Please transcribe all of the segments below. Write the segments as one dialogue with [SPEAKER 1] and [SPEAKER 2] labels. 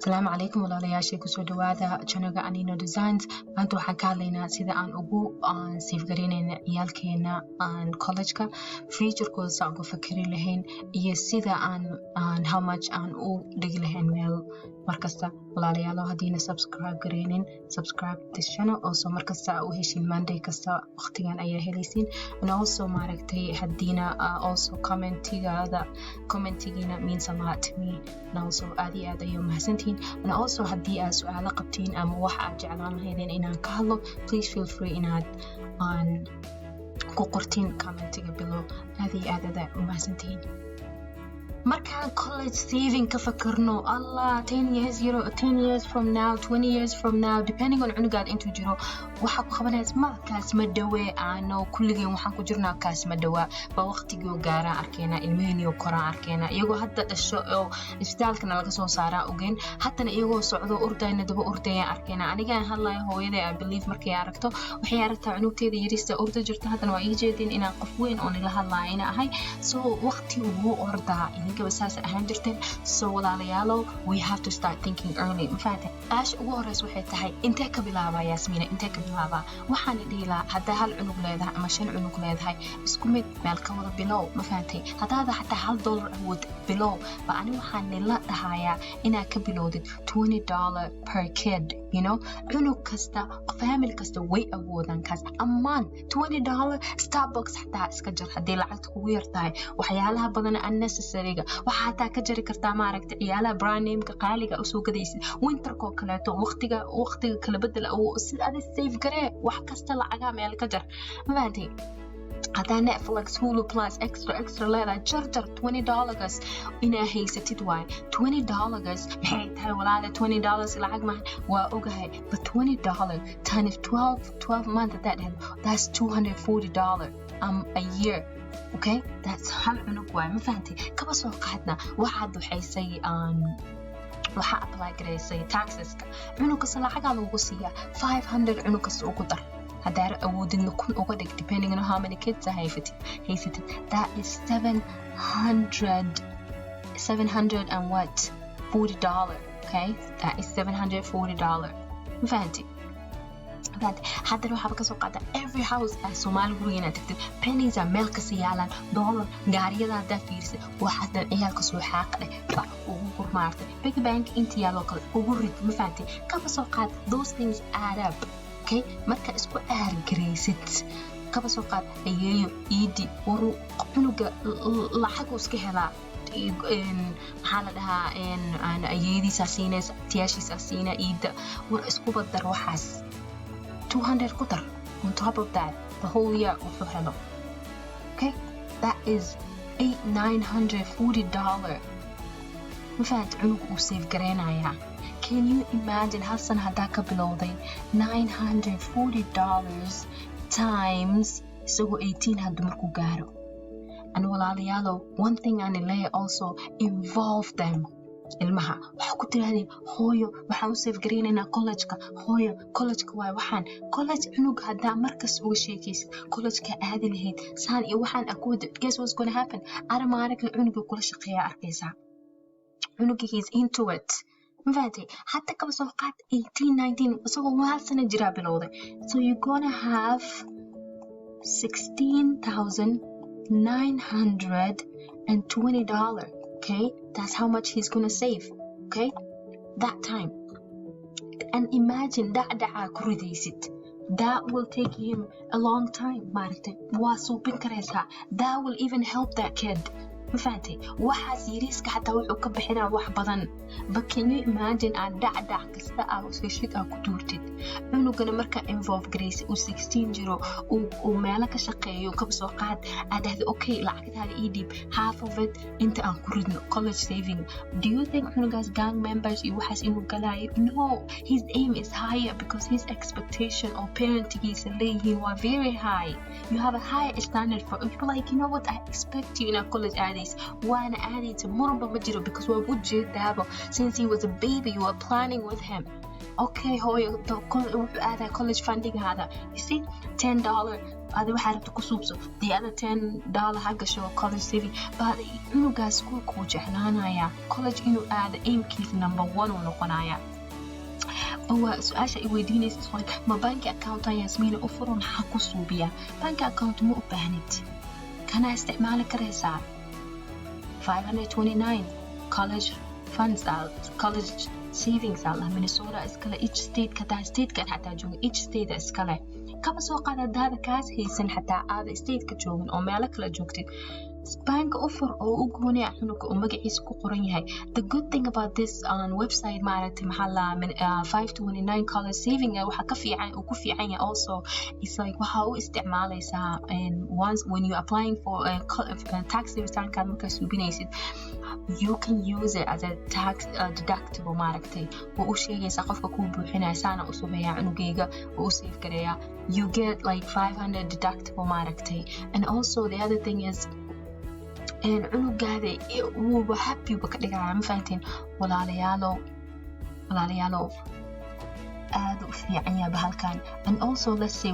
[SPEAKER 1] السلام عليكم walaalayaashay kusoo dhawaada channelga Anino Designs. maanta waxaan ka hadlaynaa sida aan ugu save gareynayna ciyaalkeena college-ka future-kooda saan uga fakari lahayn iyo sida aan how much aan u dhigi lahayn meel markasta. walaalayaal haddiina subscribe gareynin subscribe this channel also markasta u heshin Monday kasta waqtigan ayaa helaysiin and also maaragtay haddiina also commentigiina means a lot to me and also aad iyo aad ayay mahadsantihiin and also haddii aad su'aalo qabtiin ama wax aad jeclaan lahaydeen inaan ka hadlo please feel free inaad ku qortiin commentiga below. aad iyo aad u mahadsantihiin. markaan college saving ka fakarno Allah 10 years from now 20 years from now depending on cunugaad intuu jiro waxa ku qabanaysa markaas ma dhawee aano kulligeen waxaan ku jirnaa kaas ma dhawaa ba waqtigii gaaraan arkeena ilmihii koraan arkeena iyagoo hadda dhasho oo isbitaalkana laga soo saaraa ogeyn haddana iyagoo socdo ordayna daba ordayaan arkeena. aniga hadlayo hooyaday I believe markay aragto waxay aragtaa cunugteeda yarista orda jirta haddana waa ii jeedin inaan qof weyn oo nila hadlayo ina ahay so waqti ugu ordaa بساس أهم جرتين so walaalayaalo we have to start thinking early. مفاتح ايش ugu horeys waxay tahay intee ka bilaabaa Yaasmiina intee ka bilaabaa waxaan dhigilaa hadda hal cunug leedahay ama shan cunug leedahay isku mid meel ka wada bilow mafaatay hadaada xataa $1 awood bilow ba ani waxaan la dhahayaa inaa ka bilowdid $20 per kid you know cunug kasta family kasta way awoodaan kaas amaan $20 Starbucks xataa iska jar hadii lacagta kugu yartahay waxyaalaha badan unnecessary waxa taa ka jari kartaa maaragtay ciyaalaha brand name ka qaaliga u soo gadaysid winterko kaleeto waqtiga kala bedel oo si aad save garee wax kasta lacaga meel ka jar maantay hada Netflix Hulu Plus extra leela jarjar $20 ina haysatid waay $20 maxay tahay walaal $20 lacag ma waa ogahay but $20 times 12 months that's $240 a year. okay that's hal cunug waay ma fahantay kaba soo qaadna waxaad waxaysay waxa apply gareysay taxeska cunug kasta lacag lagu siiya $500 cunug kasta ugu dar hadda awoodin kun uga dhig depending on how many kids I have that is $700 and what $40 okay that is $740 ma fahantay hadda waxa ka soo qaada every house as Somali guriyana tagtid pennies are meel ka siyaalan dollar gaariyada hadda fiirsi waxa ciyaalka soo xaaqday ba ugu gurmaartay big bank intii local ugu rid ma fahantay ka soo qaad those things add up okay marka isku aargareysid ka soo qaad ayeeyo iidi waru cunuga lacag iska helaa maxaa la dhahaa ayeediisa siinaysa tiyaashiisa siina iida war isku badar waxaas $200 kutar on top of that the whole year wuxuu helo okay that is $940 mafahant cunug uu save gareynayaa. can you imagine hasan hadaa ka bilowday $940 times isagoo 18 hadda markuu gaaro. and walaalayaalo one thing aan leeyahay also involve them ilmaha waxa ku tirahdeen hooyo waxaan u save gareynaynaa college-ka hooyo college-ka waa waxaan college cunug hadda markas uga sheekaysid college-ka aadi lahayd saan iyo waxaan akood guess what's going to happen automatically cunuga kula shaqeeya arkaysa cunuga he's into it mafahantay hatta kaba soo qaad 18-19 isagoo hal sano jira bilowday so you're going to have $16,920 okay that's how much he's gonna save okay that time. and imagine that will take him a long time maaragtay waa suubin karaysaa that will even help that kid mafahantay waxaas yariiska xataa wuxuu ka bixinaa wax badan but can you imagine aan dhacdac kasta iska shid ku tuurtid cunugana marka involve gareysa uu 16 jiro uu meelo ka shaqeeyo ka soo qaad aad okay lacagtaada ii dhib half of it inta aan ku ridno college saving. do you think cunugaas gang members iyo waxaas inuu galaayo no his aim is higher because his expectation or parenting leeyihiin waa very high. you have a high standard for you're like you know what I expect you in a college وانا عادي مربى مجرى because we're good جدا since he was a baby you were planning with him okay هو هذا college funding هذا you see $10 هذا واحد كسوبسو the other $10 حق شو college saving بعد إنه جاس كل كوجهنا يا college إنه هذا aim كيف number 1 ونقنايا هو سؤال شيء ويديني سؤال ما بنك أكاونت ياسمين أفرون حكوا صوبيا بنك أكاونت مو بهنت كان استعماله كرهسان 529 college funds college savings على مينيسوتا إسكاله each state كذا state كان حتى جون each state إسكاله كم سوق هذا كاس هيسن حتى هذا state كجون أو مالك لا جوكتي bank offer أو أقوني عنك ومجلس كقرني هاي the good thing about this on website مالت محلا من 529 college saving أو حكفي عن وكفي عني also it's like وهاو استعماله سا and once when you applying for tax return كان مكسب بنيسد you can use it as a tax deductible ماركتي وأشياء سقف كوب حنا سنة أسبوعية عنو جيجا وأسيف كريا you get like 500 deductible ماركتي and also the other thing is عنو قاعد هو happy بكده عم فهمتين ولا ليالو هذا في عني بهالكان and also let's say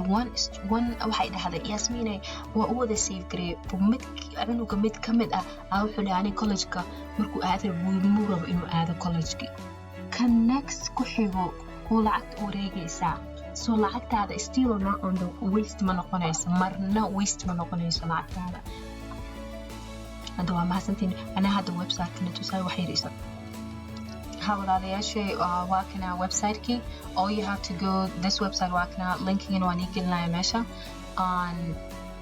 [SPEAKER 1] one أو حيدا هذا ياسميني وهو the safe grade ومد عنو قمد كمد أو حلاني college كا مركو هذا بمورب إنه هذا college كي كان next كحيو هو لعقت أوريجي ساعة so لعقت هذا still not on the waste ما نقنيس مرنا waste ما نقنيس لعقت هذا هذا ما حسنتين أنا هذا ويب سايت كنت تسوي وحيد إيصال هذا على شيء واكنا ويب سايت كي all you have to go this website واكنا linking إنه أنيك لنا ماشى on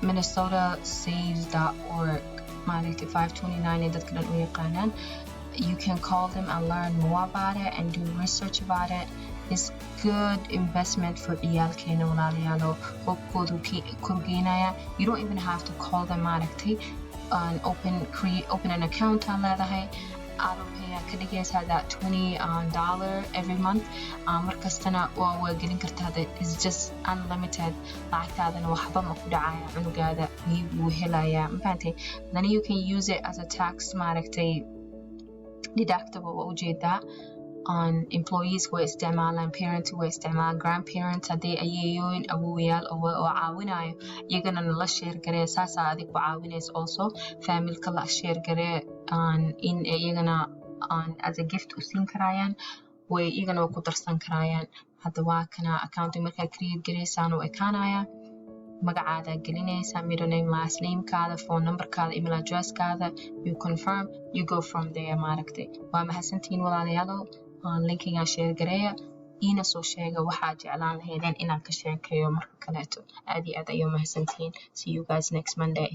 [SPEAKER 1] minnesotasaves.org مالك 529 إذا كنا نقول قانون you can call them and learn more about it and do research about it it's good investment for إيال كينا ولا ليالو وكودو كورجينايا you don't even have to call them مالك and open an account على هذا auto pay كديجيس هذا $20 every month مركزتنا وقلنا كرت هذا is just unlimited لعك هذا نوحبه مفروض عاية عنو قاعدة وهلايا مفهمتي then you can use it as a tax ماركتي deductible ووجد ده on employees واستعمال parents واستعمال grandparents هذي أيون أبويال أو عاوناي يجنا نلا share كره ساسا هذيك وعاونيس also family كلا share كره on in يجنا on as a gift وسين كرايان ويجنا وكترسن كرايان هذا واكنا accounting مركا create كره سانو إكانايا مقعدة قلينيسا middle name last name كذا phone number كذا email address كذا you confirm you go from there ماركتي وما حسنتين ولا ليالو linking aan share gareeya ina soo sheega waxaa jeclaan lahaydeen inaan ka sheekeeyo marka kaleeto aad iyo aad ayuu mahadsantihiin see you guys next Monday